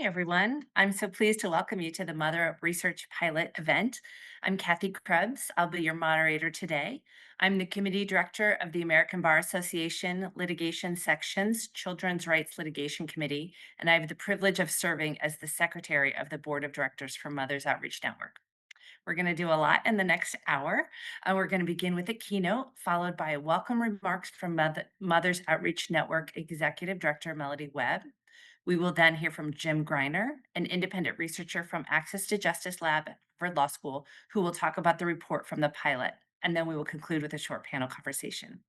everyone. I'm so pleased to welcome you to the MotherUp Research Pilot event. I'm Kathy Krebs. I'll be your moderator today. I'm the Committee Director of the American Bar Association Litigation Section's Children's Rights Litigation Committee, and I have the privilege of serving as the Secretary of the Board of Directors for Mothers Outreach Network. We're going to do a lot in the next hour. We're going to begin with a keynote, followed by welcome remarks from Mothers Outreach Network Executive Director Melody Webb. We will then hear from Jim Greiner, an independent researcher from Access to Justice Lab at Harvard Law School, who will talk about the report from the pilot. And then we will conclude with a short panel conversation.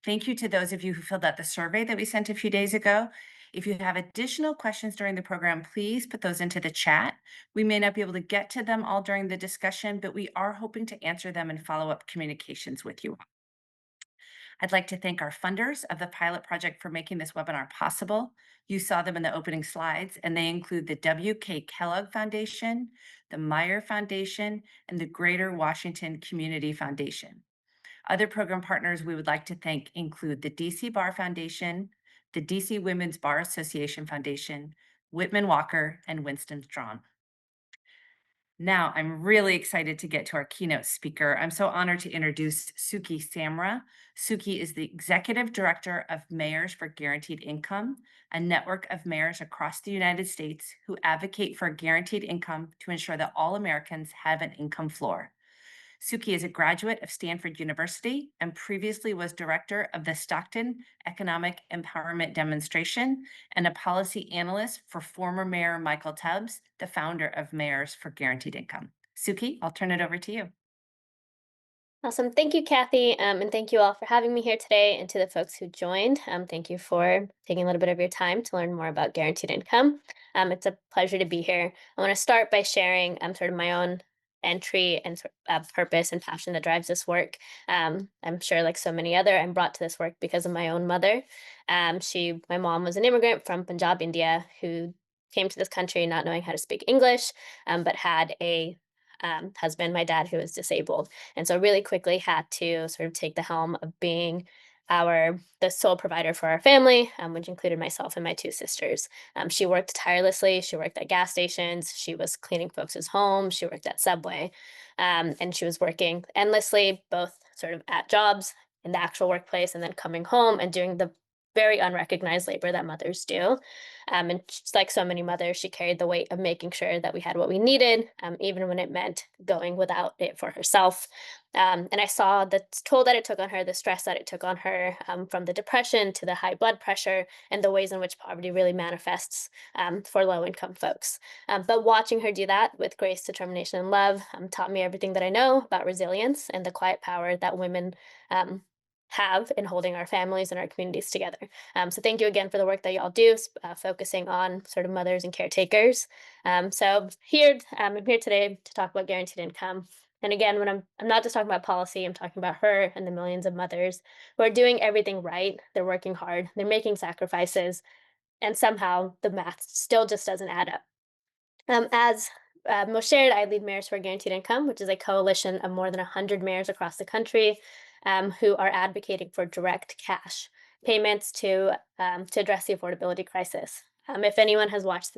Thank you to those of you who filled out the survey that we sent a few days ago. If you have additional questions during the program, please put those into the chat. We may not be able to get to them all during the discussion, but we are hoping to answer them in follow-up communications with you. I'd like to thank our funders of the pilot project for making this webinar possible. You saw them in the opening slides, and they include the W.K. Kellogg Foundation, the Meyer Foundation, and the Greater Washington Community Foundation. Other program partners we would like to thank include the DC Bar Foundation, the DC Women's Bar Association Foundation, Whitman Walker, and Winston Strawn. Now, I'm really excited to get to our keynote speaker. I'm so honored to introduce Suki Samra. Suki is the Executive Director of Mayors for Guaranteed Income, a network of mayors across the United States who advocate for guaranteed income to ensure that all Americans have an income floor. Suki is a graduate of Stanford University and previously was director of the Stockton Economic Empowerment Demonstration and a policy analyst for former Mayor Michael Tubbs, the founder of Mayors for Guaranteed Income. Suki, I'll turn it over to you. Awesome. Thank you, Kathy. And thank you all for having me here today. And to the folks who joined, thank you for taking a little bit of your time to learn more about guaranteed income. It's a pleasure to be here. I want to start by sharing sort of my own entry and purpose and passion that drives this work. I'm sure, like so many other, I'm brought to this work because of my own mother. My mom was an immigrant from Punjab, India, who came to this country not knowing how to speak English, but had a husband, my dad, who was disabled. And so really quickly had to sort of take the helm of being the sole provider for our family, which included myself and my two sisters. She worked tirelessly. She worked at gas stations. She was cleaning folks' homes. She worked at Subway. And she was working endlessly, both sort of at jobs in the actual workplace and then coming home and doing the very unrecognized labor that mothers do. And just like so many mothers, she carried the weight of making sure that we had what we needed, even when it meant going without it for herself. And I saw the toll that it took on her, the stress that it took on her, from the depression to the high blood pressure, and the ways in which poverty really manifests for low income folks. But watching her do that with grace, determination, and love taught me everything that I know about resilience and the quiet power that women have in holding our families and our communities together. So thank you again for the work that y'all do, focusing on sort of mothers and caretakers. So here, I'm here today to talk about guaranteed income. And again, when I'm not just talking about policy, I'm talking about her and the millions of mothers who are doing everything right. They're working hard, they're making sacrifices, and somehow the math still just doesn't add up. As Most shared, I lead Mayors for Guaranteed Income, which is a coalition of more than 100 mayors across the country who are advocating for direct cash payments to address the affordability crisis. If anyone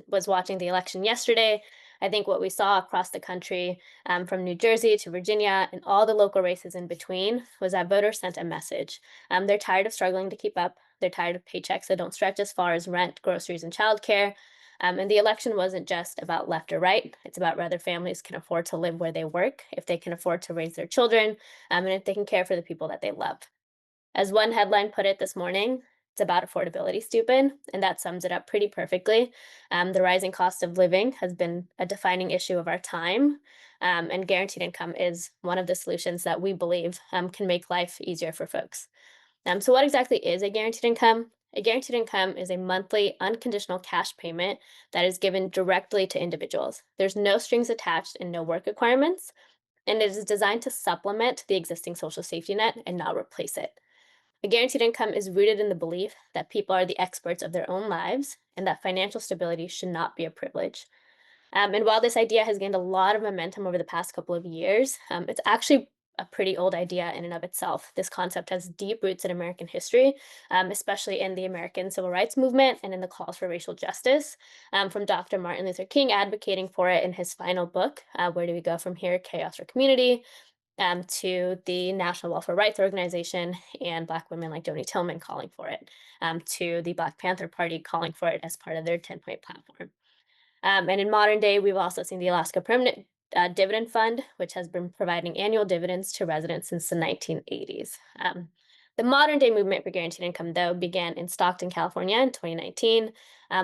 was watching the election yesterday, I think what we saw across the country, from New Jersey to Virginia and all the local races in between, was that voters sent a message. They're tired of struggling to keep up. They're tired of paychecks that don't stretch as far as rent, groceries, and childcare. And the election wasn't just about left or right. It's about whether families can afford to live where they work, if they can afford to raise their children, and if they can care for the people that they love. As one headline put it this morning, it's about affordability, stupid, and that sums it up pretty perfectly. The rising cost of living has been a defining issue of our time, and guaranteed income is one of the solutions that we believe can make life easier for folks. So what exactly is a guaranteed income? A guaranteed income is a monthly unconditional cash payment that is given directly to individuals. There's no strings attached and no work requirements, and it is designed to supplement the existing social safety net and not replace it. A guaranteed income is rooted in the belief that people are the experts of their own lives and that financial stability should not be a privilege. And while this idea has gained a lot of momentum over the past couple of years, it's actually a pretty old idea in and of itself. This concept has deep roots in American history, especially in the American Civil Rights Movement and in the calls for racial justice, from Dr. Martin Luther King advocating for it in his final book, Where Do We Go From Here? Chaos or Community, to the National Welfare Rights Organization and Black women like Joni Tillman calling for it, to the Black Panther Party calling for it as part of their 10-point platform. And in modern day, we've also seen the Alaska Permanent Dividend Fund, which has been providing annual dividends to residents since the 1980s. The modern day movement for guaranteed income, though, began in Stockton, California in 2019,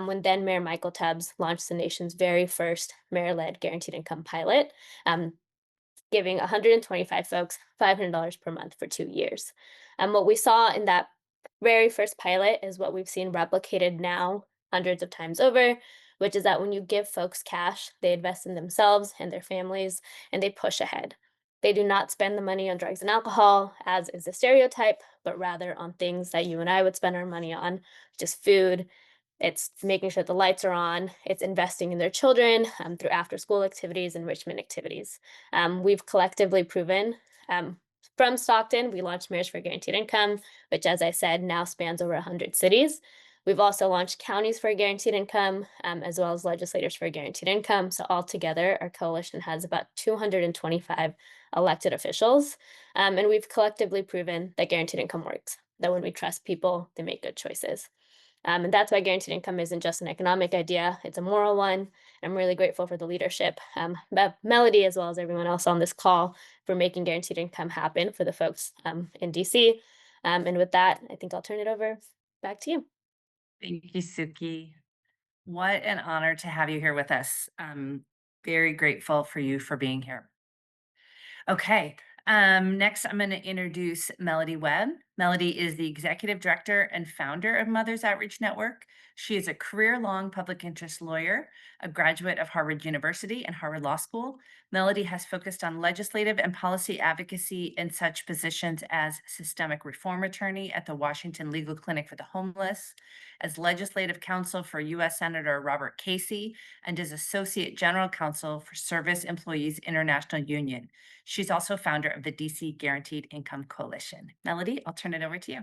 when then Mayor Michael Tubbs launched the nation's very first mayor led guaranteed income pilot. Giving 125 folks $500 per month for 2 years. And what we saw in that very first pilot is what we've seen replicated now hundreds of times over, which is that when you give folks cash, they invest in themselves and their families, and they push ahead. They do not spend the money on drugs and alcohol, as is the stereotype, but rather on things that you and I would spend our money on, just food, it's making sure the lights are on. It's investing in their children through after school activities, enrichment activities. We've collectively proven from Stockton, we launched Mayors for Guaranteed Income, which, as I said, now spans over 100 cities. We've also launched counties for guaranteed income, as well as legislators for guaranteed income. So, altogether, our coalition has about 225 elected officials. And we've collectively proven that guaranteed income works, that when we trust people, they make good choices. And that's why guaranteed income isn't just an economic idea, it's a moral one. I'm really grateful for the leadership, Melody, as well as everyone else on this call, for making guaranteed income happen for the folks in DC. And with that, I think I'll turn it over back to you. Thank you, Suki. What an honor to have you here with us. Very grateful for you for being here. Okay. Next, I'm going to introduce Melody Webb. Melody is the executive director and founder of Mothers Outreach Network. She is a career long public interest lawyer, a graduate of Harvard University and Harvard Law School. Melody has focused on legislative and policy advocacy in such positions as systemic reform attorney at the Washington Legal Clinic for the Homeless, as legislative counsel for U.S. Senator Robert Casey, and as associate general counsel for Service Employees International Union. She's also founder of the DC Guaranteed Income Coalition. Melody, I'll turn it over to you.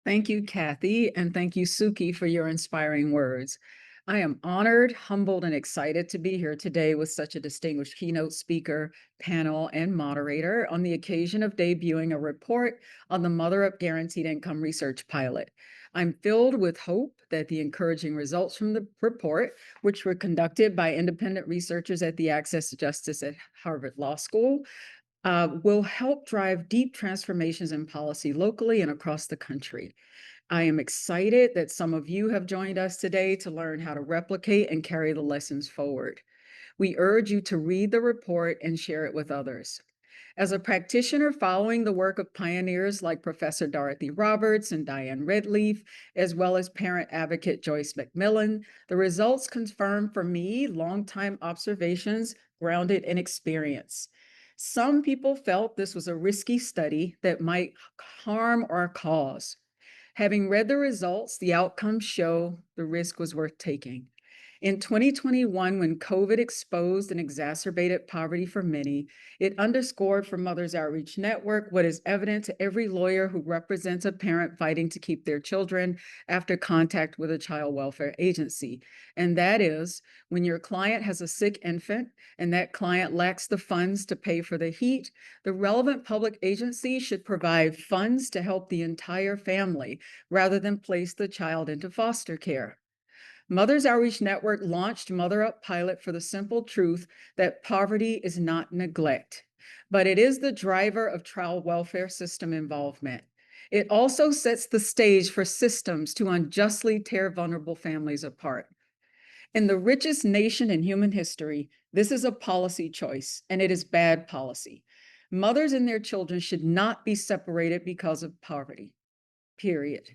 Thank you, Kathy, and thank you, Suki, for your inspiring words. I am honored, humbled, and excited to be here today with such a distinguished keynote speaker, panel, and moderator on the occasion of debuting a report on the MotherUp Guaranteed Income Research Pilot. I'm filled with hope that the encouraging results from the report, which were conducted by independent researchers at the Access to Justice at Harvard Law School, will help drive deep transformations in policy locally and across the country. I am excited that some of you have joined us today to learn how to replicate and carry the lessons forward. We urge you to read the report and share it with others. As a practitioner following the work of pioneers like Professor Dorothy Roberts and Diane Redleaf, as well as parent advocate Joyce McMillan, the results confirm for me longtime observations grounded in experience. Some people felt this was a risky study that might harm our cause. Having read the results, the outcomes show the risk was worth taking. In 2021, when COVID exposed and exacerbated poverty for many, it underscored for Mothers Outreach Network what is evident to every lawyer who represents a parent fighting to keep their children after contact with a child welfare agency. And that is, when your client has a sick infant and that client lacks the funds to pay for the heat, the relevant public agency should provide funds to help the entire family rather than place the child into foster care. Mothers Outreach Network launched MotherUp Pilot for the simple truth that poverty is not neglect, but it is the driver of child welfare system involvement. It also sets the stage for systems to unjustly tear vulnerable families apart. In the richest nation in human history, this is a policy choice, and it is bad policy. Mothers and their children should not be separated because of poverty, period.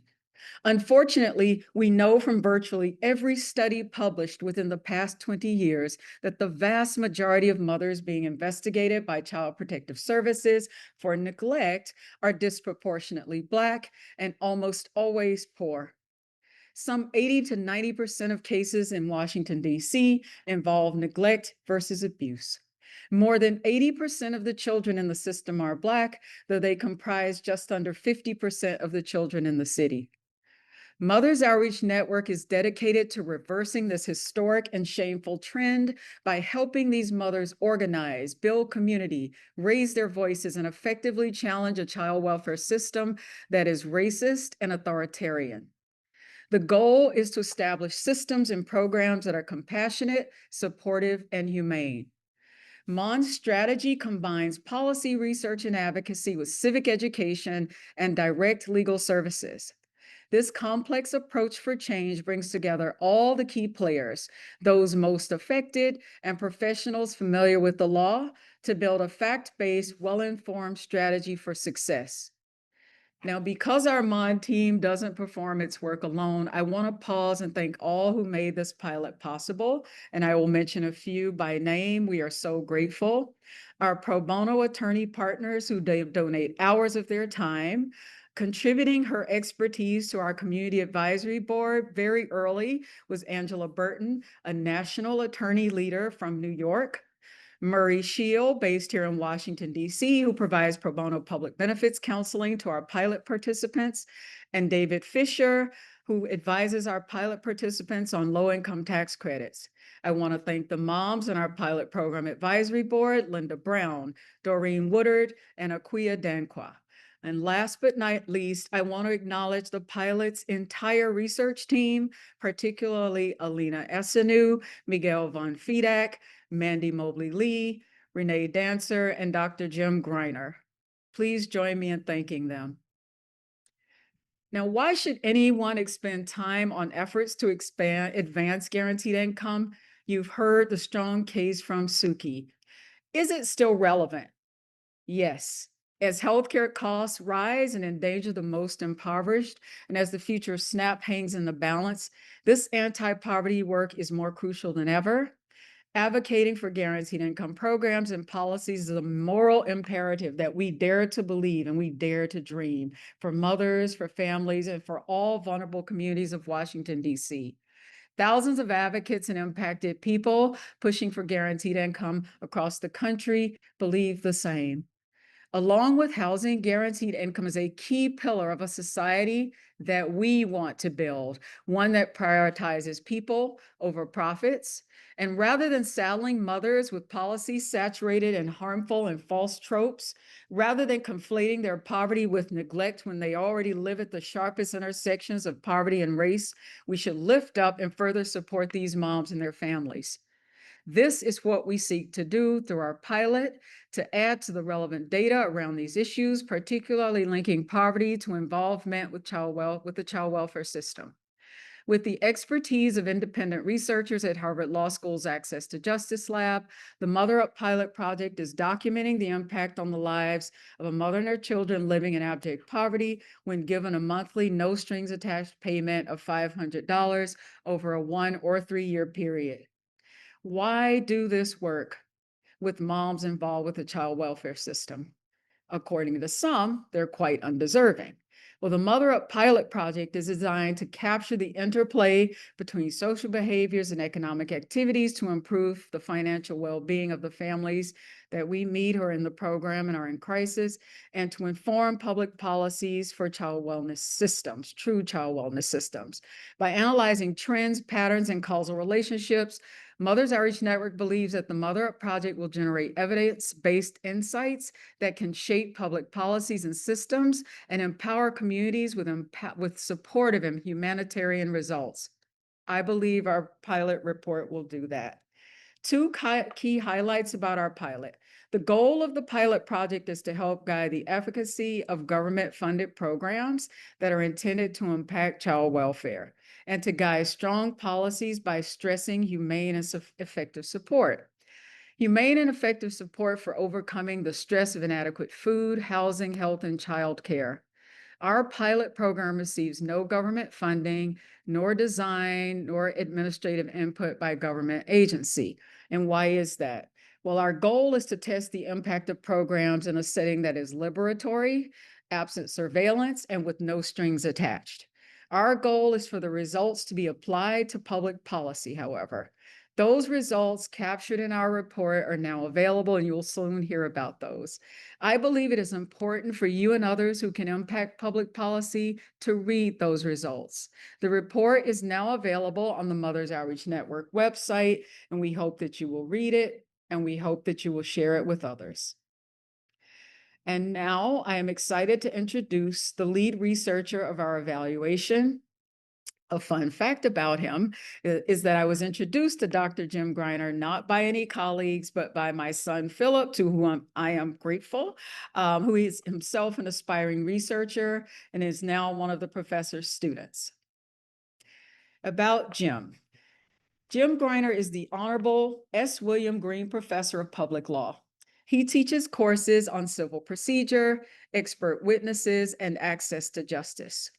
Unfortunately, we know from virtually every study published within the past 20 years that the vast majority of mothers being investigated by Child Protective Services for neglect are disproportionately Black and almost always poor. Some 80 to 90% of cases in Washington, D.C. involve neglect versus abuse. More than 80% of the children in the system are Black, though they comprise just under 50% of the children in the city. Mother's Outreach Network is dedicated to reversing this historic and shameful trend by helping these mothers organize, build community, raise their voices, and effectively challenge a child welfare system that is racist and authoritarian. The goal is to establish systems and programs that are compassionate, supportive, and humane. MON's strategy combines policy research and advocacy with civic education and direct legal services. This complex approach for change brings together all the key players, those most affected, and professionals familiar with the law to build a fact-based, well-informed strategy for success. Now, because our MOD team doesn't perform its work alone, I want to pause and thank all who made this pilot possible, and I will mention a few by name. We are so grateful. Our pro bono attorney partners who donate hours of their time, contributing her expertise to our community advisory board very early was Angela Burton, a national attorney leader from New York. Murray Shield, based here in Washington, D.C., who provides pro bono public benefits counseling to our pilot participants, and David Fisher, who advises our pilot participants on low-income tax credits. I want to thank the moms in our pilot program advisory board, Linda Brown, Doreen Woodard, and Aquia Danqua. And last but not least, I want to acknowledge the pilot's entire research team, particularly Alina Essenu, Miguel Von Fedak, Mandy Mobley Lee, Renee Dancer, and Dr. Jim Greiner. Please join me in thanking them. Now, why should anyone expend time on efforts to advance guaranteed income? You've heard the strong case from Suki. Is it still relevant? Yes. As healthcare costs rise and endanger the most impoverished, and as the future of SNAP hangs in the balance, this anti-poverty work is more crucial than ever. Advocating for guaranteed income programs and policies is a moral imperative that we dare to believe and we dare to dream for mothers, for families, and for all vulnerable communities of Washington, D.C. Thousands of advocates and impacted people pushing for guaranteed income across the country believe the same. Along with housing, guaranteed income is a key pillar of a society that we want to build, one that prioritizes people over profits. And rather than saddling mothers with policies saturated in harmful and false tropes, rather than conflating their poverty with neglect when they already live at the sharpest intersections of poverty and race, we should lift up and further support these moms and their families. This is what we seek to do through our pilot to add to the relevant data around these issues, particularly linking poverty to involvement with the child welfare system. With the expertise of independent researchers at Harvard Law School's Access to Justice Lab, the MotherUp pilot project is documenting the impact on the lives of a mother and her children living in abject poverty when given a monthly no strings attached payment of $500 over a 1 or 3 year period. Why do this work with moms involved with the child welfare system? According to some, they're quite undeserving. Well, the MotherUp pilot project is designed to capture the interplay between social behaviors and economic activities to improve the financial well-being of the families that we meet who are in the program and are in crisis, and to inform public policies for child wellness systems, true child wellness systems. By analyzing trends, patterns, and causal relationships, Mother's Outreach Network believes that the MotherUp project will generate evidence-based insights that can shape public policies and systems and empower communities with supportive and humanitarian results. I believe our pilot report will do that. Two key highlights about our pilot. The goal of the pilot project is to help guide the efficacy of government-funded programs that are intended to impact child welfare, and to guide strong policies by stressing humane and effective support. Humane and effective support for overcoming the stress of inadequate food, housing, health, and child care. Our pilot program receives no government funding, nor design, nor administrative input by government agency. And why is that? Well, our goal is to test the impact of programs in a setting that is liberatory, absent surveillance, and with no strings attached. Our goal is for the results to be applied to public policy, however. Those results captured in our report are now available, and you'll soon hear about those. I believe it is important for you and others who can impact public policy to read those results. The report is now available on the Mothers Outreach Network website, and we hope that you will read it, and we hope that you will share it with others. And now I am excited to introduce the lead researcher of our evaluation. A fun fact about him is that I was introduced to Dr. Jim Greiner not by any colleagues, but by my son Philip, to whom I am grateful, who is himself an aspiring researcher and is now one of the professor's students. About Jim. Jim Greiner is the Honorable S. William Green Professor of Public Law. He teaches courses on civil procedure, expert witnesses, and access to justice.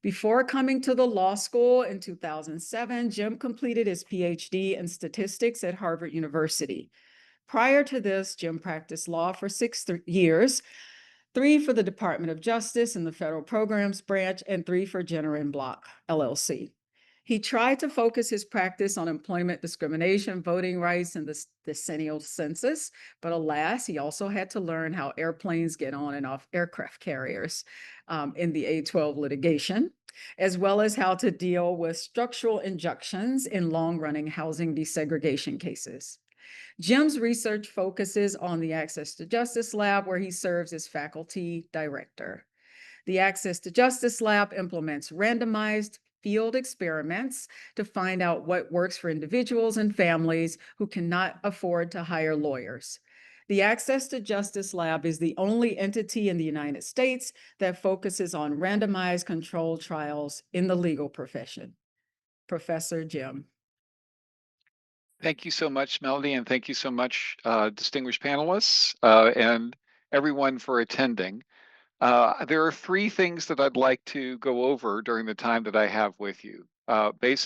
Before coming to the law school in 2007, Jim completed his PhD in statistics at Harvard University. Prior to this, Jim practiced law for 6 years, 3 for the Department of Justice in the Federal Programs Branch, and 3 for Jenner and Block, LLC. He tried to focus his practice on employment discrimination, voting rights, and the decennial census, but alas, he also had to learn how airplanes get on and off aircraft carriers in the A-12 litigation, as well as how to deal with structural injunctions in long-running housing desegregation cases. Jim's research focuses on the Access to Justice Lab, where he serves as faculty director. The Access to Justice Lab implements randomized field experiments to find out what works for individuals and families who cannot afford to hire lawyers. The Access to Justice Lab is the only entity in the United States that focuses on randomized controlled trials in the legal profession. Professor Jim. Thank you so much, Melody, and thank you so much, distinguished panelists, and everyone for attending. There are 3 things that I'd like to go over during the time that I have with you.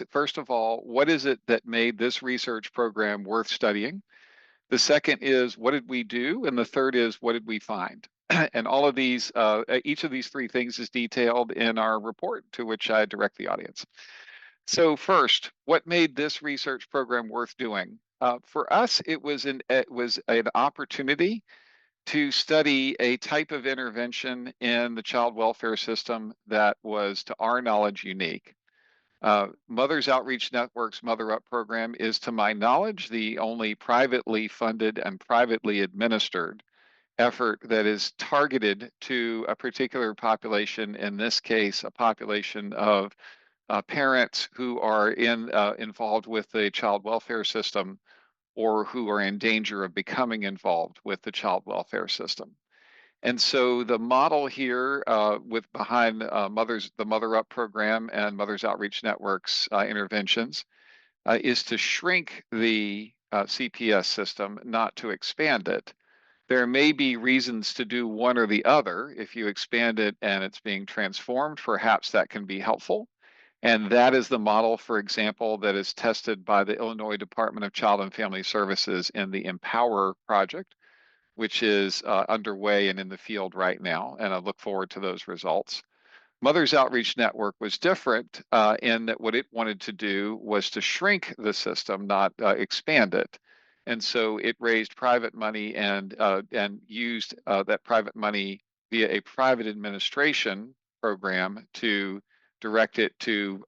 First of all, what is it that made this research program worth studying? The second is, what did we do? And the third is, what did we find? And all of these, each of these 3 things is detailed in our report, to which I direct the audience. So first, what made this research program worth doing? For us, it was an opportunity to study a type of intervention in the child welfare system that was, to our knowledge, unique. Mothers Outreach Network's MotherUp program is, to my knowledge, the only privately funded and privately administered effort that is targeted to a particular population, in this case, a population of parents who are involved with the child welfare system or who are in danger of becoming involved with the child welfare system. And so the model here behind the MotherUp program and Mothers Outreach Network's interventions is to shrink the CPS system, not to expand it. There may be reasons to do one or the other. If you expand it and it's being transformed, perhaps that can be helpful. And that is the model, for example, that is tested by the Illinois Department of Child and Family Services in the Empower project, which is underway and in the field right now. And I look forward to those results. Mothers Outreach Network was different in that what it wanted to do was to shrink the system, not expand it. And so it raised private money and used that private money via a private administration program to direct it to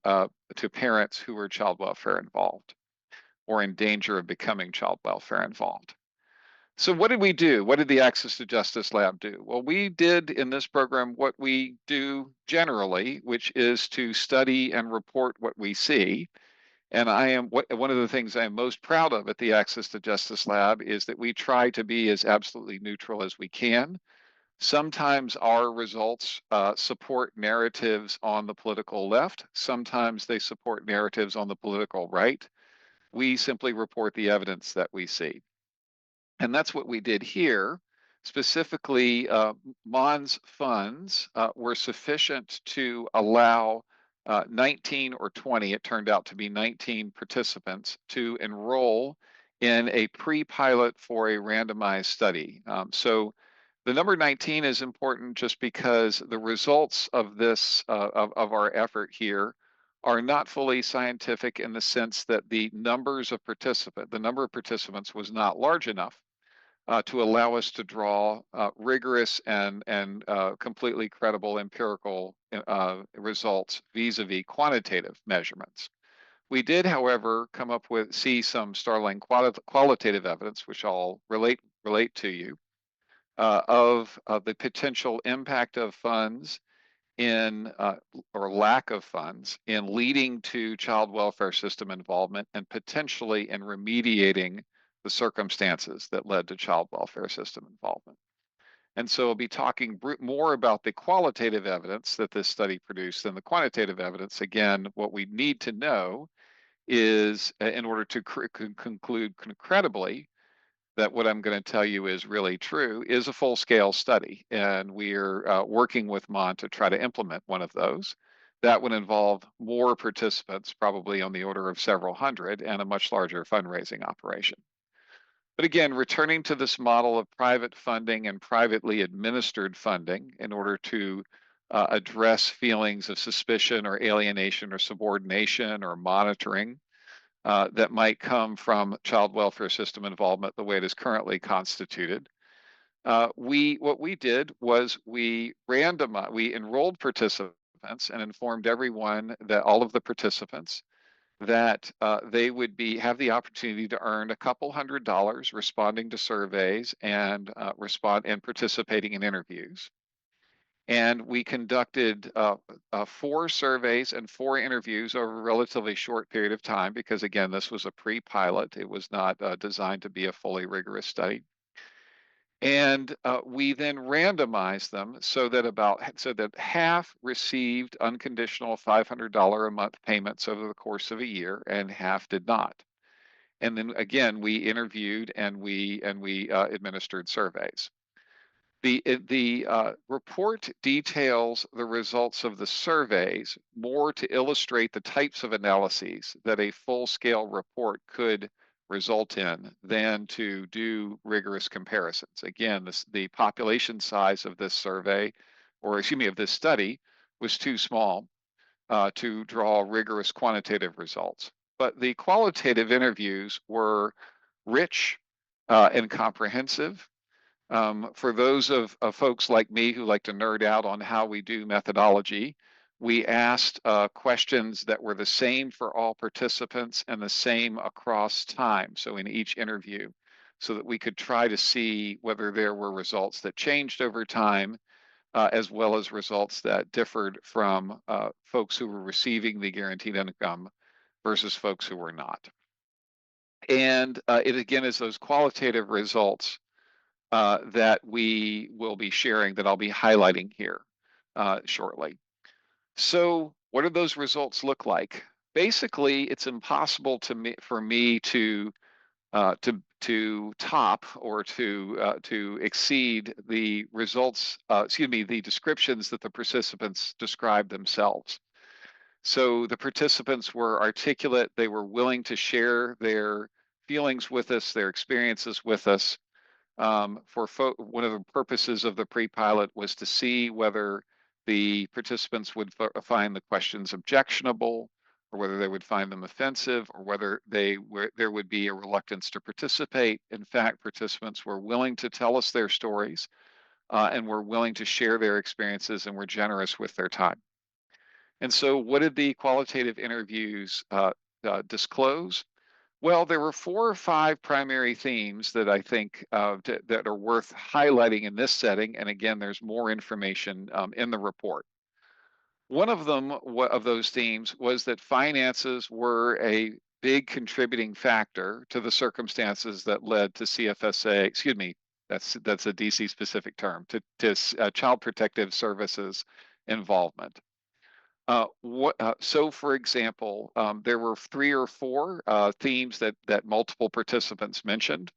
parents who were child welfare involved or in danger of becoming child welfare involved. So what did we do? What did the Access to Justice Lab do? Well, we did in this program what we do generally, which is to study and report what we see. And one of the things I am most proud of at the Access to Justice Lab is that we try to be as absolutely neutral as we can. Sometimes our results support narratives on the political left. Sometimes they support narratives on the political right. We simply report the evidence that we see. And that's what we did here. Specifically, MON's funds were sufficient to allow 19 or 20, it turned out to be 19 participants, to enroll in a pre-pilot for a randomized study. So the number 19 is important just because the results of this, of our effort here, are not fully scientific in the sense that the number of participants was not large enough to allow us to draw rigorous and completely credible empirical results vis-a-vis quantitative measurements. We did, however, see some startling qualitative evidence, which I'll relate to you, of the potential impact of funds in or lack of funds in leading to child welfare system involvement and potentially in remediating the circumstances that led to child welfare system involvement. And so I'll be talking more about the qualitative evidence that this study produced than the quantitative evidence. Again, what we need to know is, in order to conclude credibly that what I'm going to tell you is really true, is a full-scale study. And we're working with MON to try to implement one of those. That would involve more participants, probably on the order of several hundred, and a much larger fundraising operation. But again, returning to this model of private funding and privately administered funding in order to address feelings of suspicion or alienation or subordination or monitoring that might come from child welfare system involvement the way it is currently constituted. What we did was we enrolled participants and informed everyone, that all of the participants, that they would have the opportunity to earn a couple $100 responding to surveys and participating in interviews. And we conducted 4 surveys and 4 interviews over a relatively short period of time, because again, this was a pre-pilot. It was not designed to be a fully rigorous study. And we then randomized them so that half received unconditional $500 a month payments over the course of a year, and half did not. And then again, we interviewed and we administered surveys. The report details the results of the surveys more to illustrate the types of analyses that a full-scale report could result in than to do rigorous comparisons. Again, the population size of this of this study, was too small to draw rigorous quantitative results. But the qualitative interviews were rich and comprehensive. For those of folks like me who like to nerd out on how we do methodology, we asked questions that were the same for all participants and the same across time, so in each interview, so that we could try to see whether there were results that changed over time, as well as results that differed from folks who were receiving the guaranteed income versus folks who were not. And it again is those qualitative results that we will be sharing, that I'll be highlighting here shortly. So what do those results look like? Basically, it's impossible for me to top or to exceed the results, the descriptions that the participants described themselves. So the participants were articulate. They were willing to share their feelings with us, their experiences with us. One of the purposes of the pre-pilot was to see whether the participants would find the questions objectionable, or whether they would find them offensive, or whether there would be a reluctance to participate. In fact, participants were willing to tell us their stories and were willing to share their experiences, and were generous with their time. And so what did the qualitative interviews disclose? Well, there were 4 or 5 primary themes that I think that are worth highlighting in this setting. And again, there's more information in the report. One of those themes was that finances were a big contributing factor to the circumstances that led to CFSA, excuse me, that's a DC specific term, to Child Protective Services involvement. So for example, there were 3 or 4 themes that multiple participants mentioned.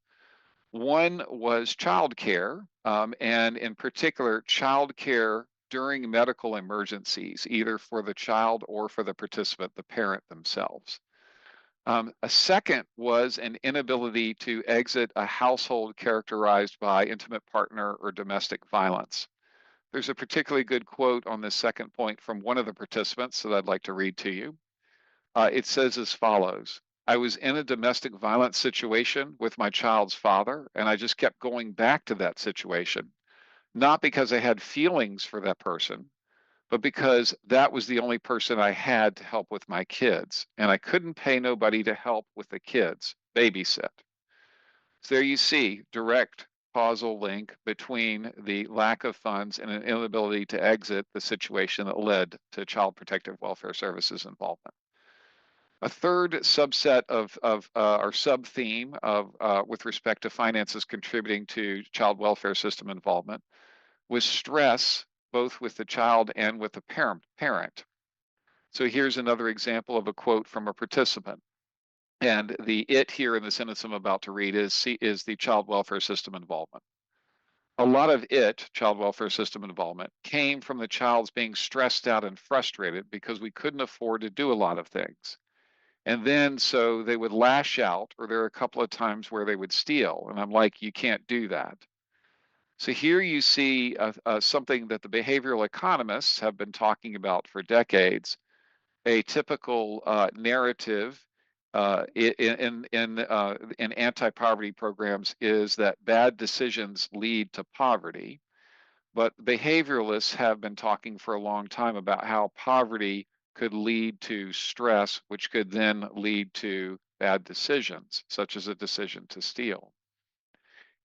One was childcare, and in particular, childcare during medical emergencies, either for the child or for the participant, the parent themselves. A second was an inability to exit a household characterized by intimate partner or domestic violence. There's a particularly good quote on this second point from one of the participants that I'd like to read to you. It says as follows: I was in a domestic violence situation with my child's father, and I just kept going back to that situation, not because I had feelings for that person, but because that was the only person I had to help with my kids, and I couldn't pay nobody to help with the kids, babysit. So there you see direct causal link between the lack of funds and an inability to exit the situation that led to Child Protective Welfare Services involvement. A third subset of or sub theme of with respect to finances contributing to child welfare system involvement was stress, both with the child and with the parent. So here's another example of a quote from a participant. And the it here in the sentence I'm about to read is the child welfare system involvement. A lot of child welfare system involvement, came from the child's being stressed out and frustrated because we couldn't afford to do a lot of things. And then so they would lash out, or there are a couple of times where they would steal. And I'm like, you can't do that. So here you see something that the behavioral economists have been talking about for decades. A typical narrative in anti-poverty programs is that bad decisions lead to poverty. But behavioralists have been talking for a long time about how poverty could lead to stress, which could then lead to bad decisions, such as a decision to steal.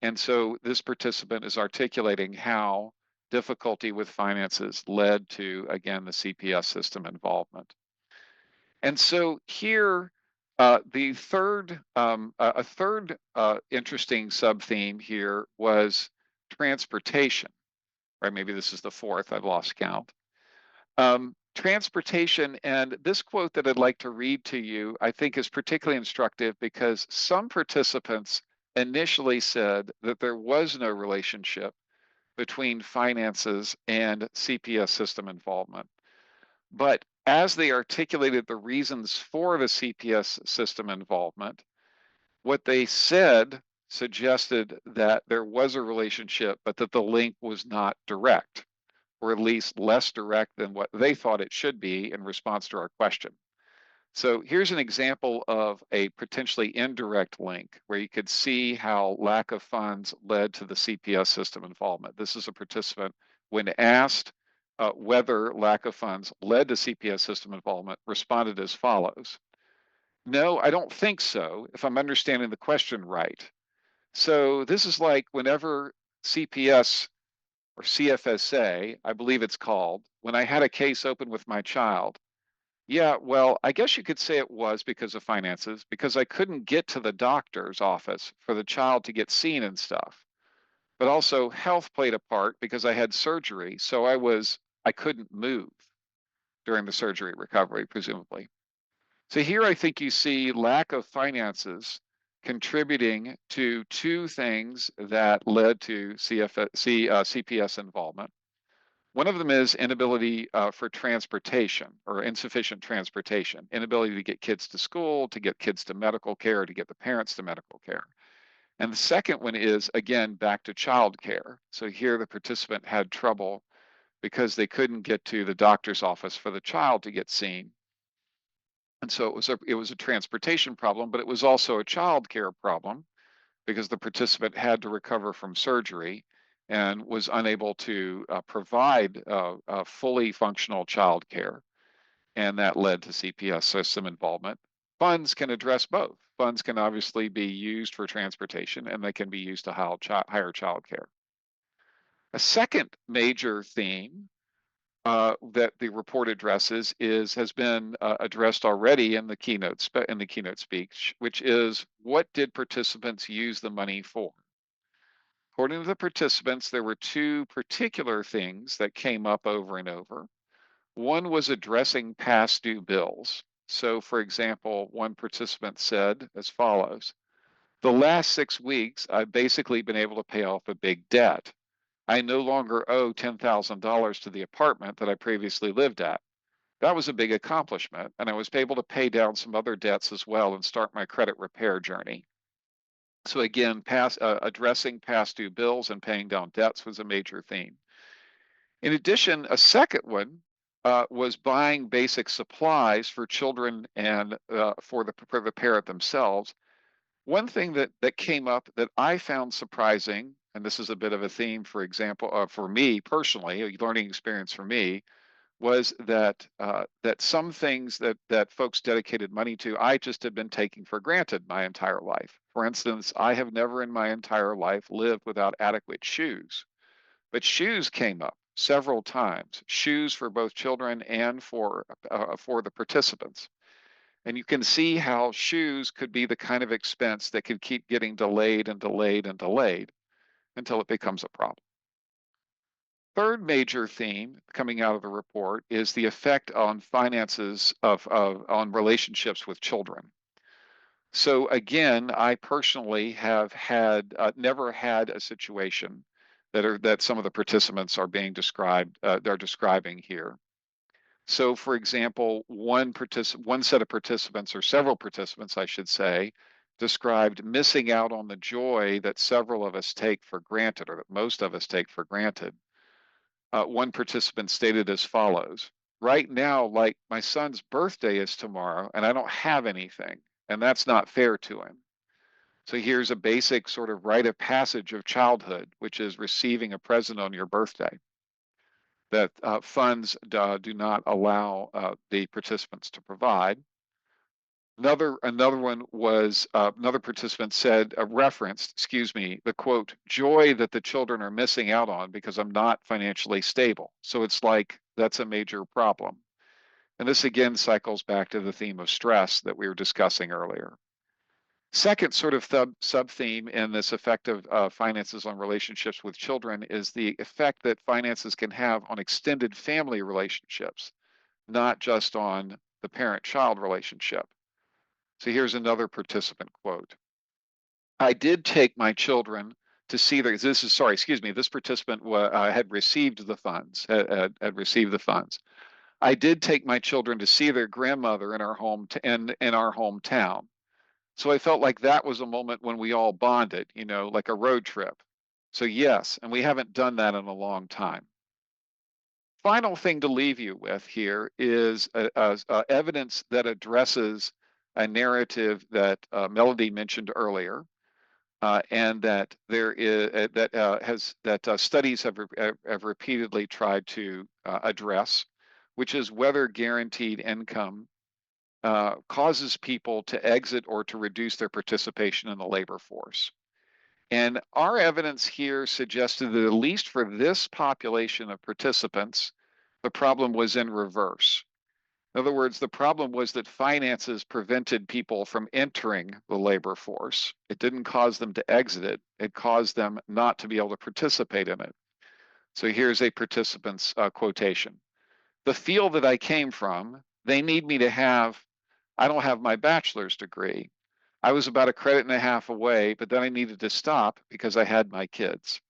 And so this participant is articulating how difficulty with finances led to, again, the CPS system involvement. And so here, the third, a third interesting sub-theme here was transportation, right? Maybe this is the fourth, I've lost count. Transportation, and this quote that I'd like to read to you, I think is particularly instructive because some participants initially said that there was no relationship between finances and CPS system involvement. But as they articulated the reasons for the CPS system involvement, what they said suggested that there was a relationship, but that the link was not direct, or at least less direct than what they thought it should be in response to our question. So here's an example of a potentially indirect link where you could see how lack of funds led to the CPS system involvement. This is a participant when asked whether lack of funds led to CPS system involvement, responded as follows. No, I don't think so, if I'm understanding the question right. So this is like whenever CPS or CFSA, I believe it's called, when I had a case open with my child. Yeah, well, I guess you could say it was because of finances, because I couldn't get to the doctor's office for the child to get seen and stuff. But also health played a part because I had surgery, so I couldn't move during the surgery recovery, presumably. So here I think you see lack of finances contributing to two things that led to CPS involvement. One of them is inability for transportation or insufficient transportation, inability to get kids to school, to get kids to medical care, to get the parents to medical care. And the second one is, again, back to child care. So here the participant had trouble because they couldn't get to the doctor's office for the child to get seen. And so it was a transportation problem, but it was also a child care problem because the participant had to recover from surgery and was unable to provide fully functional child care. And that led to CPS system involvement. Funds can address both. Funds can obviously be used for transportation and they can be used to hire child care. A second major theme that the report addresses has been addressed already in the keynote speech, which is what did participants use the money for? According to the participants, there were two particular things that came up over and over. One was addressing past due bills. So, for example, one participant said as follows: the last 6 weeks, I've basically been able to pay off a big debt. I no longer owe $10,000 to the apartment that I previously lived at. That was a big accomplishment, and I was able to pay down some other debts as well and start my credit repair journey. So again, addressing past due bills and paying down debts was a major theme. In addition, a second one was buying basic supplies for children and for the parent themselves. One thing that came up that I found surprising, and this is a bit of a theme, for example, for me personally, a learning experience for me, was that some things that folks dedicated money to, I just had been taking for granted my entire life. For instance, I have never in my entire life lived without adequate shoes, but shoes came up several times, shoes for both children and for the participants. And you can see how shoes could be the kind of expense that could keep getting delayed and delayed and delayed until it becomes a problem. Third major theme coming out of the report is the effect on finances on relationships with children. So again, I personally have had never had a situation that some of the participants are being described they're describing here. So, for example, one set of participants, or several participants, I should say, described missing out on the joy that several of us take for granted, or that most of us take for granted. One participant stated as follows: right now, like my son's birthday is tomorrow, and I don't have anything, and that's not fair to him. So here's a basic sort of rite of passage of childhood, which is receiving a present on your birthday that funds do not allow the participants to provide. Another one was another participant said referenced, excuse me, the quote, joy that the children are missing out on because I'm not financially stable. So it's like that's a major problem. And this again cycles back to the theme of stress that we were discussing earlier. Second sort of sub-theme in this effect of finances on relationships with children is the effect that finances can have on extended family relationships, not just on the parent-child relationship. So here's another participant quote. I did take my children to see this participant had received the funds, had received the funds. I did take my children to see their grandmother in in our hometown. So I felt like that was a moment when we all bonded, like a road trip. So yes, and we haven't done that in a long time. Final thing to leave you with here is evidence that addresses a narrative that Melody mentioned earlier, and that there is that has that studies have repeatedly tried to address, which is whether guaranteed income causes people to exit or to reduce their participation in the labor force. And our evidence here suggested that at least for this population of participants, the problem was in reverse. In other words, the problem was that finances prevented people from entering the labor force. It didn't cause them to exit it. It caused them not to be able to participate in it. So here's a participant's quotation. The field that I came from, they need me to have, I don't have my bachelor's degree. I was about a credit and a half away, but then I needed to stop because I had my kids.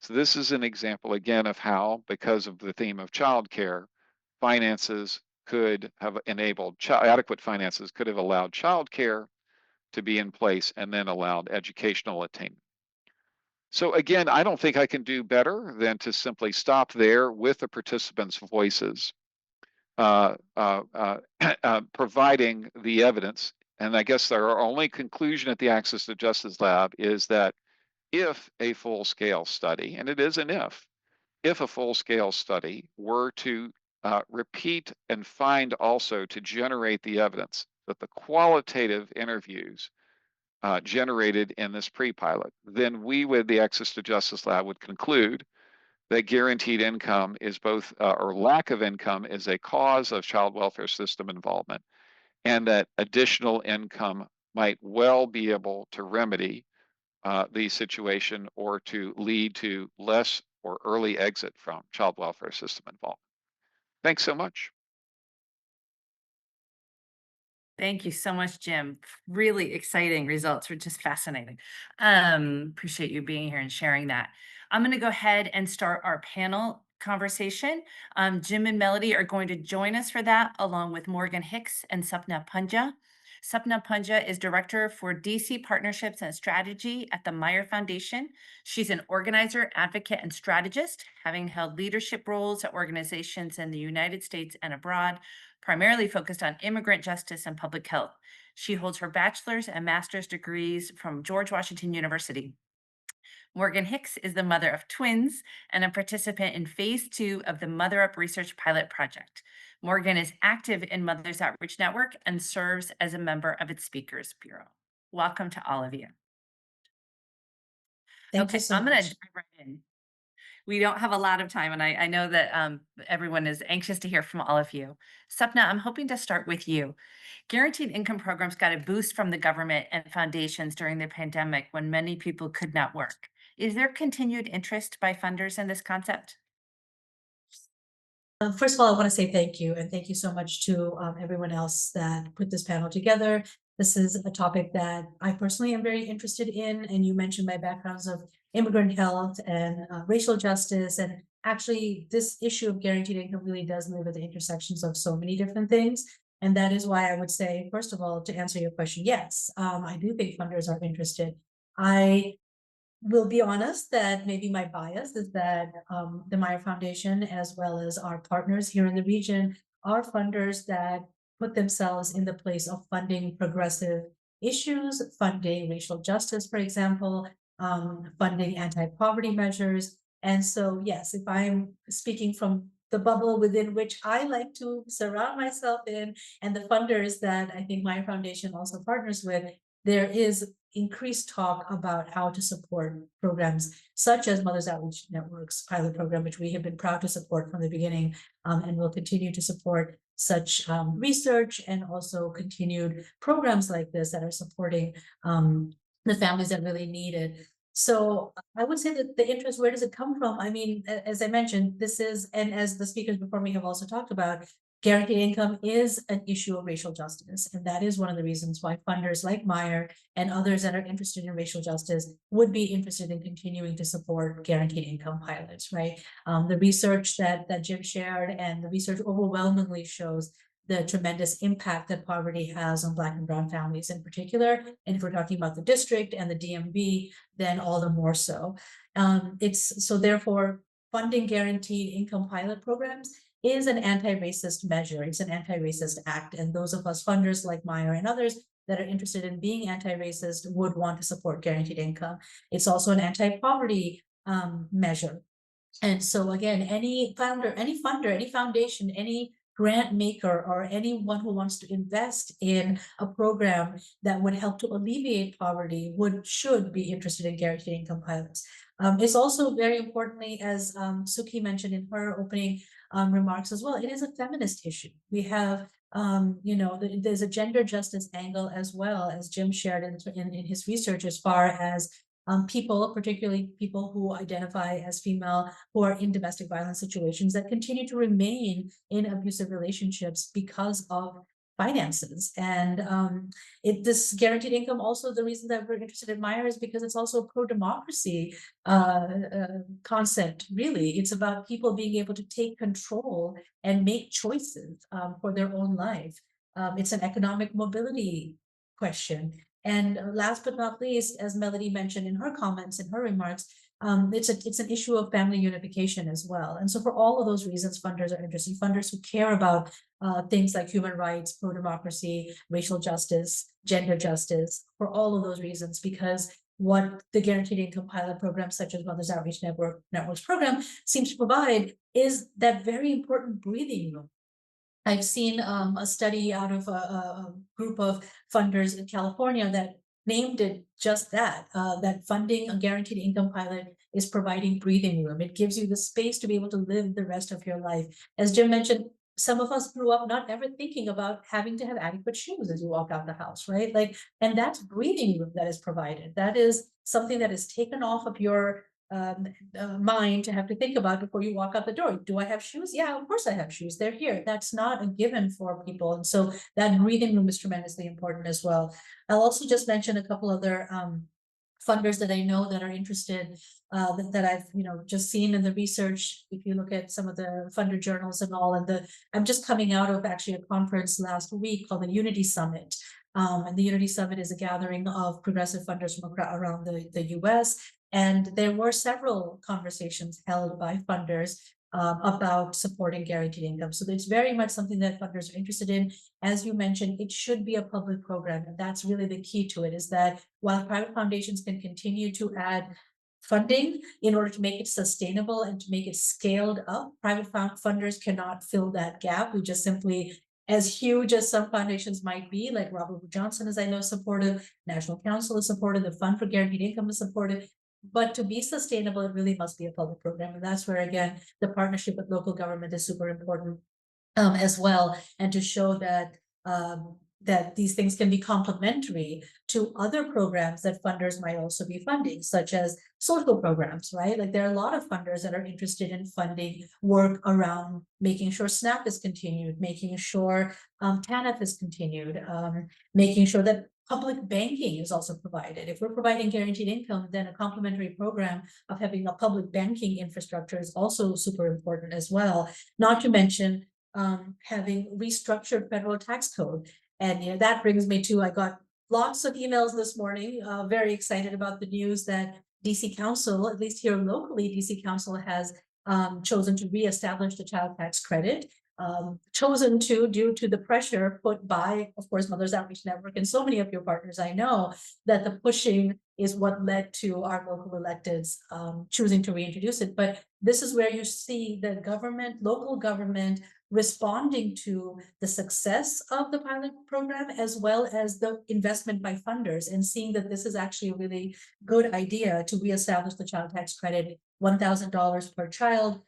So this is an example again of how, because of the theme of childcare, finances could have enabled adequate finances could have allowed childcare to be in place and then allowed educational attainment. So again, I don't think I can do better than to simply stop there with the participants' voices, providing the evidence. And I guess our only conclusion at the Access to Justice Lab is that if a full-scale study, and it is an if a full-scale study were to repeat and find also to generate the evidence that the qualitative interviews generated in this pre-pilot, then we with the Access to Justice Lab would conclude that guaranteed income is both, or lack of income is a cause of child welfare system involvement, and that additional income might well be able to remedy the situation or to lead to less or early exit from child welfare system involvement. Thanks so much. Thank you so much, Jim. Really exciting results. Were just fascinating. Appreciate you being here and sharing that. I'm going to go ahead and start our panel conversation. Jim and Melody are going to join us for that, along with Morgan Hicks and Sapna Punja. Sapna Punja is Director for DC Partnerships and Strategy at the Meyer Foundation. She's an organizer, advocate, and strategist, having held leadership roles at organizations in the United States and abroad, primarily focused on immigrant justice and public health. She holds her bachelor's and master's degrees from George Washington University. Morgan Hicks is the mother of twins and a participant in phase 2 of the MotherUp Research Pilot Project. Morgan is active in Mothers Outreach Network and serves as a member of its Speakers Bureau. Welcome to all of you. Thank you so I'm going to much. dive right in. We don't have a lot of time, and I know that everyone is anxious to hear from all of you. Sapna, I'm hoping to start with you. Guaranteed income programs got a boost from the government and foundations during the pandemic when many people could not work. Is there continued interest by funders in this concept? First of all, I want to say thank you, and thank you so much to everyone else that put this panel together. This is a topic that I personally am very interested in, and you mentioned my backgrounds of immigrant health and racial justice, and actually this issue of guaranteed income really does live at the intersections of so many different things. And that is why I would say, first of all, to answer your question, yes, I do think funders are interested. I will be honest that maybe my bias is that the Meyer Foundation, as well as our partners here in the region, are funders that put themselves in the place of funding progressive issues, funding racial justice, for example, funding anti-poverty measures. And so, yes, if I'm speaking from the bubble within which I like to surround myself in, and the funders that I think Meyer Foundation also partners with, there is increased talk about how to support programs such as Mothers Outreach Network's pilot program, which we have been proud to support from the beginning, and will continue to support such research and also continued programs like this that are supporting the families that really need it. So I would say that the interest, where does it come from? I mean, as I mentioned, this is, and as the speakers before me have also talked about, guaranteed income is an issue of racial justice. And that is one of the reasons why funders like Meyer and others that are interested in racial justice would be interested in continuing to support guaranteed income pilots, right? The research that Jim shared and the research overwhelmingly shows the tremendous impact that poverty has on Black and Brown families in particular. And if we're talking about the district and the DMV, then all the more so. So therefore, funding guaranteed income pilot programs is an anti-racist measure. It's an anti-racist act. And those of us funders like Meyer and others that are interested in being anti-racist would want to support guaranteed income. It's also an anti-poverty measure. And so again, any funder, any foundation, any grant maker, or anyone who wants to invest in a program that would help to alleviate poverty should be interested in guaranteed income pilots. It's also very importantly, as Suki mentioned in her opening remarks as well, it is a feminist issue. We have there's a gender justice angle as well, as Jim shared in his research, as far as people, particularly people who identify as female, who are in domestic violence situations that continue to remain in abusive relationships because of finances. And this guaranteed income, also the reason that we're interested in Meyer is because it's also a pro-democracy concept, really. It's about people being able to take control and make choices for their own life. It's an economic mobility question. And last but not least, as Melody mentioned in her comments, in her remarks, it's an issue of family unification as well. And so for all of those reasons, funders are interested. Funders who care about things like human rights, pro-democracy, racial justice, gender justice, for all of those reasons, because what the Guaranteed Income Pilot program, such as Mothers Outreach Network's program, seems to provide is that very important breathing room. I've seen a study out of a group of funders in California that named it just that, that funding a guaranteed income pilot is providing breathing room. It gives you the space to be able to live the rest of your life. As Jim mentioned, some of us grew up not ever thinking about having to have adequate shoes as you walk out the house, right? And that's breathing room that is provided. That is something that is taken off of your mind to have to think about before you walk out the door. Do I have shoes? Yeah, of course I have shoes. They're here. That's not a given for people. And so that breathing room is tremendously important as well. I'll also just mention a couple other funders that I know that are interested, that I've, just seen in the research. If you look at some of the funder journals and all, I'm just coming out of actually a conference last week called the Unity Summit. And the Unity Summit is a gathering of progressive funders from around the US. And there were several conversations held by funders about supporting guaranteed income. So it's very much something that funders are interested in. As you mentioned, it should be a public program. And that's really the key to it, is that while private foundations can continue to add funding in order to make it sustainable and to make it scaled up, private funders cannot fill that gap. We just simply, as huge as some foundations might be, like Robert Wood Johnson, as I know, supportive, National Council is supportive, the Fund for Guaranteed Income is supportive. But to be sustainable, it really must be a public program. And that's where, again, the partnership with local government is super important as well, and to show that that these things can be complementary to other programs that funders might also be funding, such as social programs, right? Like there are a lot of funders that are interested in funding work around making sure SNAP is continued, making sure TANF is continued, making sure that public banking is also provided. If we're providing guaranteed income, then a complementary program of having a public banking infrastructure is also super important as well. Not to mention having restructured federal tax code. And that brings me to, I got lots of emails this morning, very excited about the news that DC Council, at least here locally, DC Council has chosen to reestablish the child tax credit. Chosen to due to the pressure put by, of course, Mothers Outreach Network and so many of your partners. I know that the pushing is what led to our local electeds choosing to reintroduce it. But this is where you see the government, local government, responding to the success of the pilot program, as well as the investment by funders, and seeing that this is actually a really good idea to reestablish the child tax credit, $1,000 per child,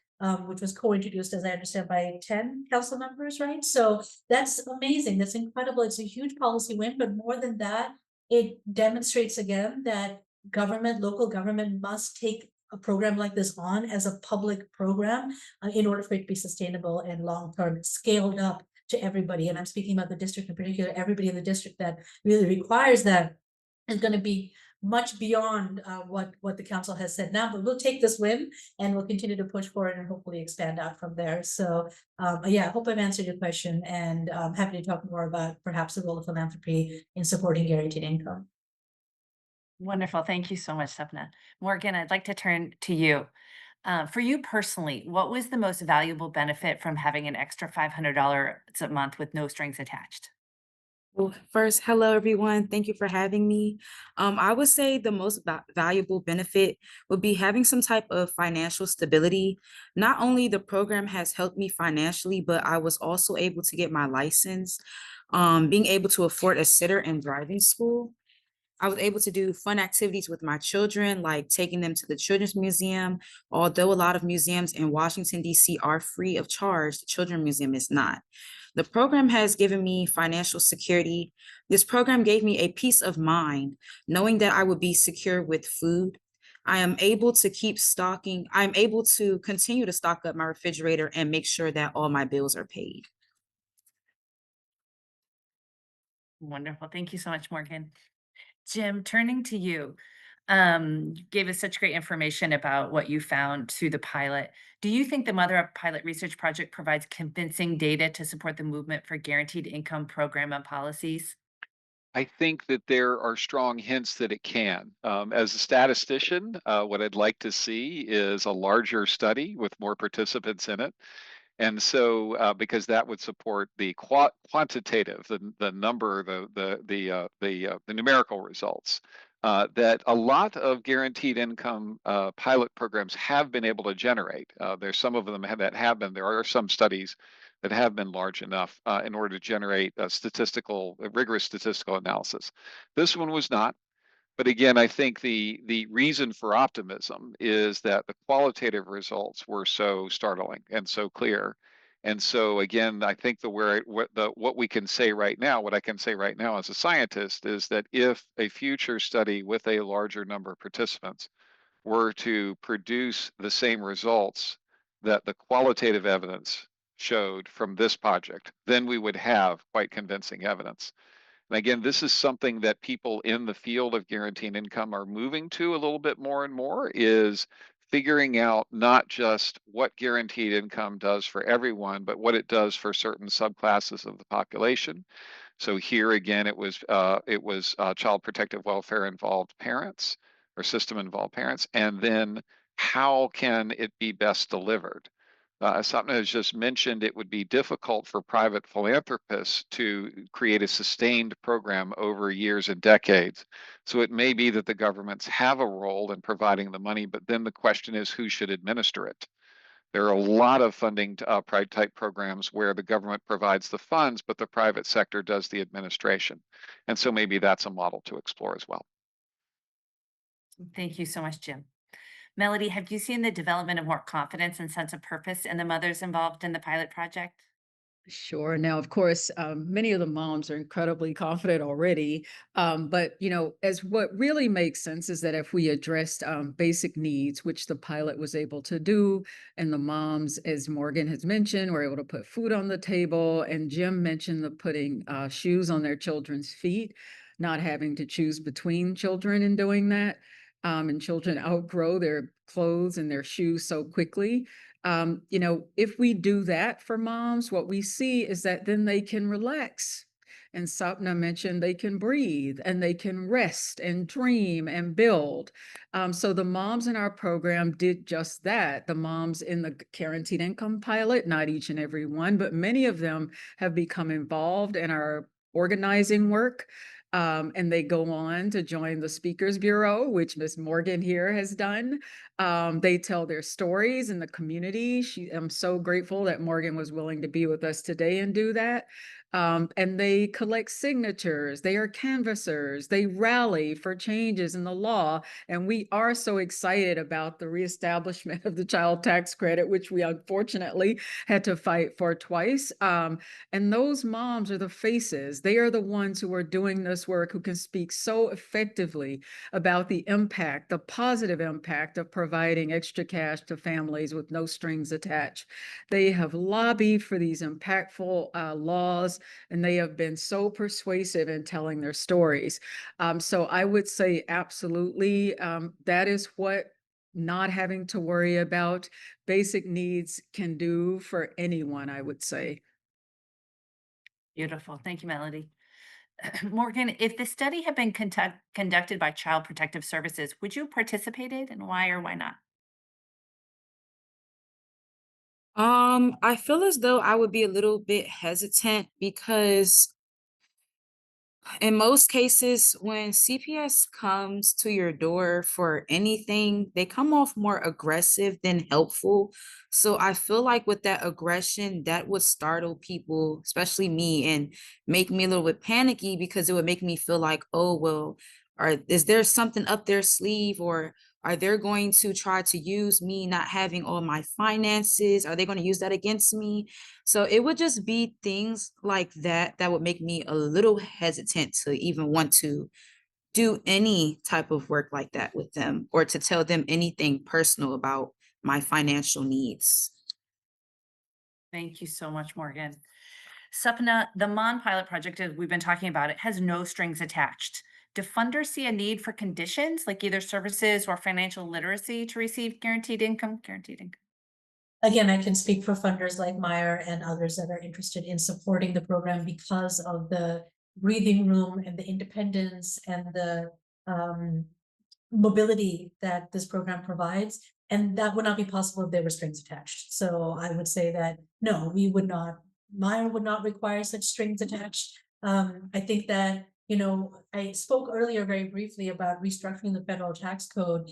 which was co-introduced, as I understand, by 10 council members, right? So that's amazing. That's incredible. It's a huge policy win, but more than that, it demonstrates again that government, local government must take a program like this on as a public program in order for it to be sustainable and long-term, scaled up to everybody. And I'm speaking about the district in particular. Everybody in the district that really requires that is going to be much beyond what the council has said now. But we'll take this win and we'll continue to push forward and hopefully expand out from there. So yeah, I hope I've answered your question, and I'm happy to talk more about perhaps the role of philanthropy in supporting guaranteed income. Wonderful. Thank you so much, Sapna. Morgan, I'd like to turn to you. For you personally, what was the most valuable benefit from having an extra $500 a month with no strings attached? Well, first, hello everyone. Thank you for having me. I would say the most valuable benefit would be having some type of financial stability. Not only the program has helped me financially, but I was also able to get my license, being able to afford a sitter in driving school. I was able to do fun activities with my children, like taking them to the Children's Museum. Although a lot of museums in Washington, D.C. are free of charge, the Children's Museum is not. The program has given me financial security. This program gave me a peace of mind, knowing that I would be secure with food. I am able to keep stocking. I'm able to continue to stock up my refrigerator and make sure that all my bills are paid. Wonderful. Thank you so much, Morgan. Jim, turning to you, you gave us such great information about what you found through the pilot. Do you think the MotherUp pilot research project provides convincing data to support the movement for guaranteed income program and policies? I think that there are strong hints that it can. As a statistician, what I'd like to see is a larger study with more participants in it. And so, because that would support the quantitative, the number, the numerical results, that a lot of guaranteed income pilot programs have been able to generate. There's some of them that have been. There are some studies that have been large enough in order to generate a rigorous statistical analysis. This one was not. But again, I think the reason for optimism is that the qualitative results were so startling and so clear. And so again, I think what we can say right now, what I can say right now as a scientist, is that if a future study with a larger number of participants were to produce the same results that the qualitative evidence showed from this project, then we would have quite convincing evidence. And again, this is something that people in the field of guaranteed income are moving to a little bit more and more, is figuring out not just what guaranteed income does for everyone, but what it does for certain subclasses of the population. So here again, it was child protective welfare involved parents or system involved parents, and then how can it be best delivered? As Sapna has just mentioned, it would be difficult for private philanthropists to create a sustained program over years and decades. So it may be that the governments have a role in providing the money, but then the question is who should administer it? There are a lot of funding type programs where the government provides the funds, but the private sector does the administration. And so maybe that's a model to explore as well. Thank you so much, Jim. Melody, have you seen the development of more confidence and sense of purpose in the mothers involved in the pilot project? Sure. Now, of course, many of the moms are incredibly confident already. But, as what really makes sense is that if we addressed basic needs, which the pilot was able to do, and the moms, as Morgan has mentioned, were able to put food on the table, and Jim mentioned the putting shoes on their children's feet, not having to choose between children in doing that. And children outgrow their clothes and their shoes so quickly. If we do that for moms, what we see is that then they can relax. And Sapna mentioned they can breathe and they can rest and dream and build. So the moms in our program did just that. The moms in the guaranteed income pilot, not each and every one, but many of them have become involved in our organizing work. And they go on to join the Speakers Bureau, which Miss Morgan here has done. They tell their stories in the community. I'm so grateful that Morgan was willing to be with us today and do that. And they collect signatures. They are canvassers. They rally for changes in the law. And we are so excited about the reestablishment of the child tax credit, which we unfortunately had to fight for twice. And those moms are the faces. They are the ones who are doing this work, who can speak so effectively about the impact, the positive impact of providing extra cash to families with no strings attached. They have lobbied for these impactful laws, and they have been so persuasive in telling their stories. So I would say absolutely, that is what not having to worry about basic needs can do for anyone, I would say. Beautiful. Thank you, Melody. Morgan, if the study had been conducted by Child Protective Services, would you have participated, and why or why not? I feel as though I would be a little bit hesitant because in most cases, when CPS comes to your door for anything, they come off more aggressive than helpful. So I feel like with that aggression, that would startle people, especially me, and make me a little bit panicky because it would make me feel like, oh, well, is there something up their sleeve, or are they going to try to use me not having all my finances? Are they going to use that against me? So it would just be things like that that would make me a little hesitant to even want to do any type of work like that with them, or to tell them anything personal about my financial needs. Thank you so much, Morgan. Sapna, the Mon pilot project, as we've been talking about, it has no strings attached. Do funders see a need for conditions like either services or financial literacy to receive guaranteed income? Guaranteed income. Again, I can speak for funders like Meyer and others that are interested in supporting the program because of the breathing room and the independence and the mobility that this program provides. And that would not be possible if there were strings attached. So I would say that no, we would not, Meyer would not require such strings attached. I think that, I spoke earlier very briefly about restructuring the federal tax code.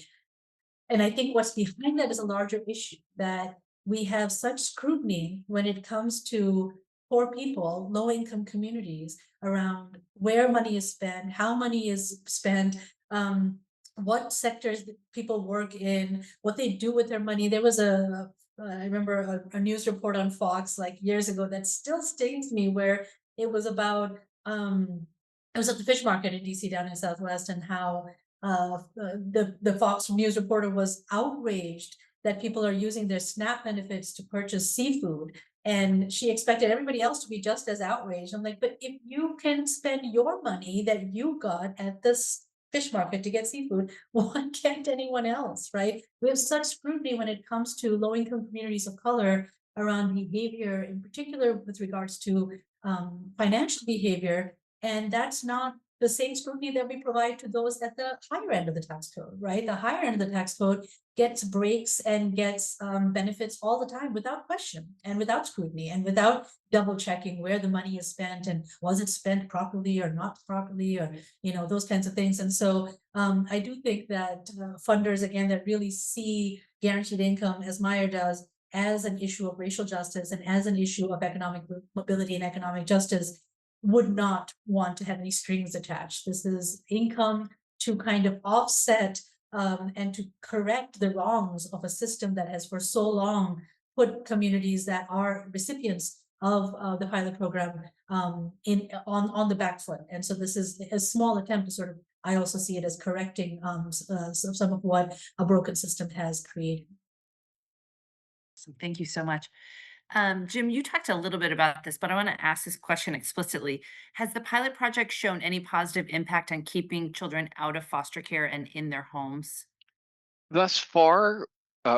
And I think what's behind that is a larger issue, that we have such scrutiny when it comes to poor people, low income communities, around where money is spent, how money is spent, what sectors that people work in, what they do with their money. There was I remember a news report on Fox like years ago that still stings me, where it was about, it was at the fish market in DC down in Southwest, and how the Fox News reporter was outraged that people are using their SNAP benefits to purchase seafood, And she expected everybody else to be just as outraged. I'm like, but if you can spend your money that you got at this fish market to get seafood, why can't anyone else, right? We have such scrutiny when it comes to low-income communities of color around behavior, in particular with regards to financial behavior. And that's not the same scrutiny that we provide to those at the higher end of the tax code, right? The higher end of the tax code gets breaks and gets benefits all the time without question and without scrutiny and without double checking where the money is spent and was it spent properly or not properly, or those kinds of things. And so I do think that funders, again, that really see guaranteed income, as Meyer does, as an issue of racial justice and as an issue of economic mobility and economic justice, would not want to have any strings attached. This is income to kind of offset and to correct the wrongs of a system that has for so long put communities that are recipients of the pilot program on the back foot. And so this is a small attempt to sort of, I also see it as correcting some of what a broken system has created. So thank you so much. Jim, you talked a little bit about this, but I want to ask this question explicitly. Has the pilot project shown any positive impact on keeping children out of foster care and in their homes? Thus far,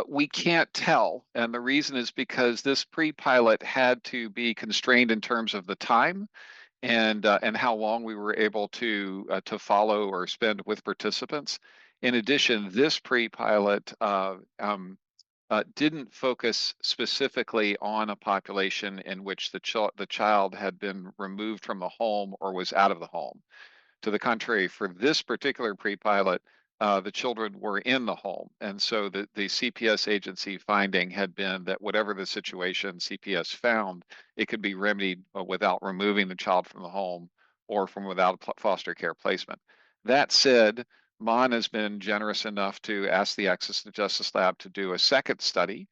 we can't tell, and the reason is because this pre-pilot had to be constrained in terms of the time and how long we were able to follow or spend with participants. In addition, this pre-pilot didn't focus specifically on a population in which the child had been removed from the home or was out of the home. To the contrary, for this particular pre-pilot, the children were in the home. And so the CPS agency finding had been that whatever the situation CPS found, it could be remedied without removing the child from the home or from without foster care placement. That said, Mon has been generous enough to ask the Access to Justice Lab to do a second study,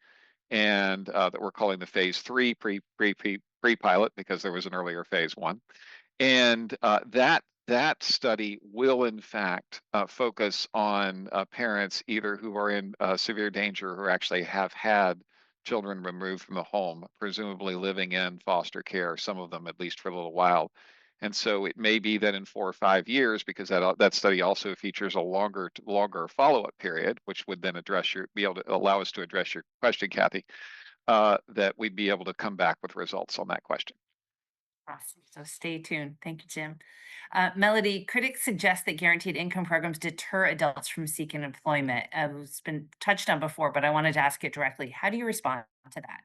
and that we're calling the phase 3 pre-pilot because there was an earlier phase 1. And that study will in fact focus on parents either who are in severe danger or actually have had children removed from the home, presumably living in foster care, some of them at least for a little while. And so it may be that in 4 or 5 years, because that study also features a longer follow-up period, which would then be able to allow us to address your question, Kathy, that we'd be able to come back with results on that question. Awesome. So stay tuned. Thank you, Jim. Melody, critics suggest that guaranteed income programs deter adults from seeking employment. It's been touched on before, but I wanted to ask it directly. How do you respond to that?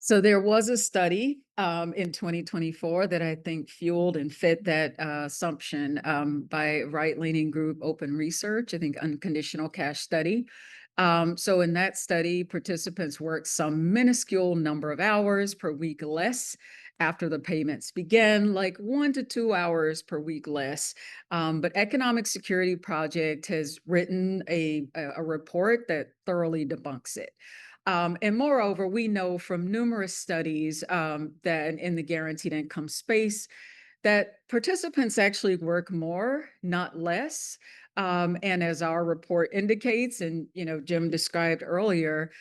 So there was a study in 2024 that I think fueled and fit that assumption by right-leaning group Open Research, I think Unconditional Cash Study. So in that study, participants worked some minuscule number of hours per week less after the payments began, like 1 to 2 hours per week less. But Economic Security Project has written a report that thoroughly debunks it. And moreover, we know from numerous studies that in the guaranteed income space, that participants actually work more, not less. And as our report indicates, and Jim described earlier,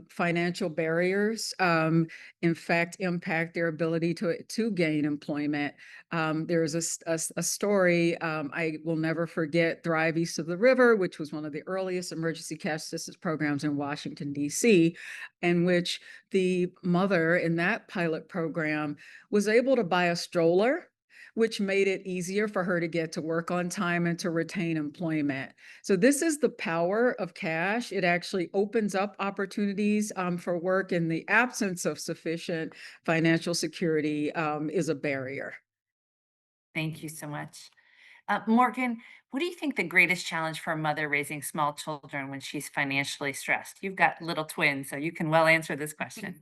financial barriers, in fact, impact their ability to gain employment. There's a story I will never forget: Thrive East of the River, which was one of the earliest emergency cash assistance programs in Washington, D.C., in which the mother in that pilot program was able to buy a stroller, which made it easier for her to get to work on time and to retain employment. So this is the power of cash. It actually opens up opportunities for work, and the absence of sufficient financial security is a barrier. Thank you so much. Morgan, what do you think the greatest challenge for a mother raising small children when she's financially stressed? You've got little twins, so you can well answer this question.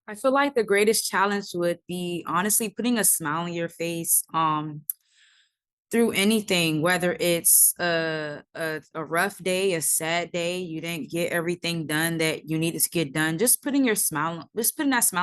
I feel like the greatest challenge would be honestly putting a smile on your face through anything, whether it's a rough day, a sad day, you didn't get everything done that you needed to get done. Just putting that smile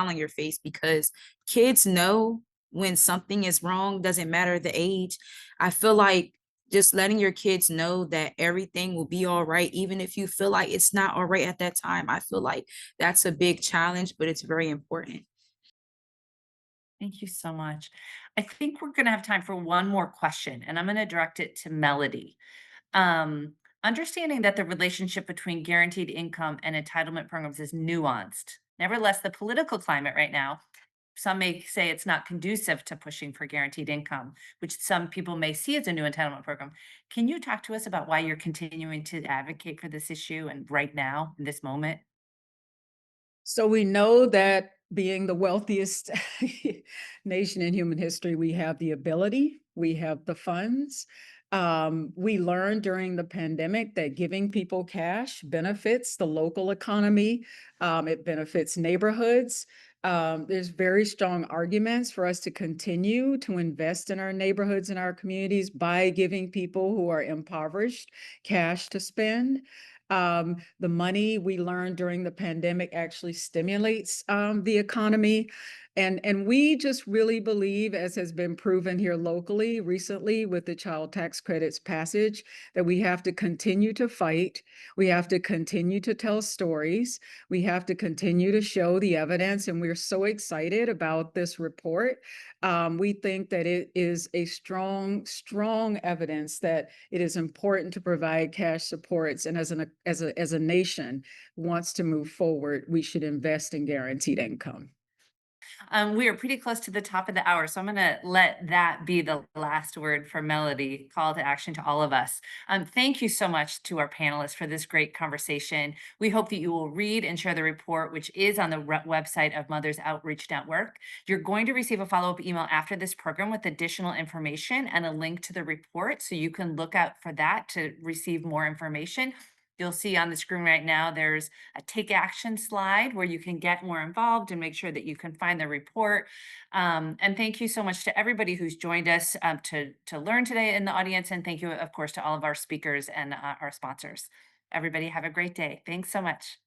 on your face, because kids know when something is wrong, doesn't matter the age. I feel like just letting your kids know that everything will be all right, even if you feel like it's not all right at that time. I feel like that's a big challenge, but it's very important. Thank you so much. I think we're going to have time for one more question, and I'm going to direct it to Melody. Um, Understanding that the relationship between guaranteed income and entitlement programs is nuanced. Nevertheless, the political climate right now, some may say it's not conducive to pushing for guaranteed income, which some people may see as a new entitlement program. Can you talk to us about why you're continuing to advocate for this issue and right now, in this moment? So we know that being the wealthiest nation in human history, we have the ability, we have the funds. We learned during the pandemic that giving people cash benefits the local economy, it benefits neighborhoods. There's very strong arguments for us to continue to invest in our neighborhoods and our communities by giving people who are impoverished cash to spend. The money we learned during the pandemic actually stimulates the economy. And we just really believe, as has been proven here locally recently with the child tax credits passage, that we have to continue to fight. We have to continue to tell stories. We have to continue to show the evidence. And we're so excited about this report. We think that it is a strong, strong evidence that it is important to provide cash supports. And as a nation wants to move forward, we should invest in guaranteed income. We are pretty close to the top of the hour, so I'm going to let that be the last word for Melody. Call to action to all of us. Thank you so much to our panelists for this great conversation. We hope that you will read and share the report, which is on the website of Mothers Outreach Network. You're going to receive a follow-up email after this program with additional information and a link to the report, so you can look out for that to receive more information. You'll see on the screen right now, there's a take action slide where you can get more involved and make sure that you can find the report. And thank you so much to everybody who's joined us to learn today in the audience. And thank you, of course, to all of our speakers and our sponsors. Everybody have a great day. Thanks so much.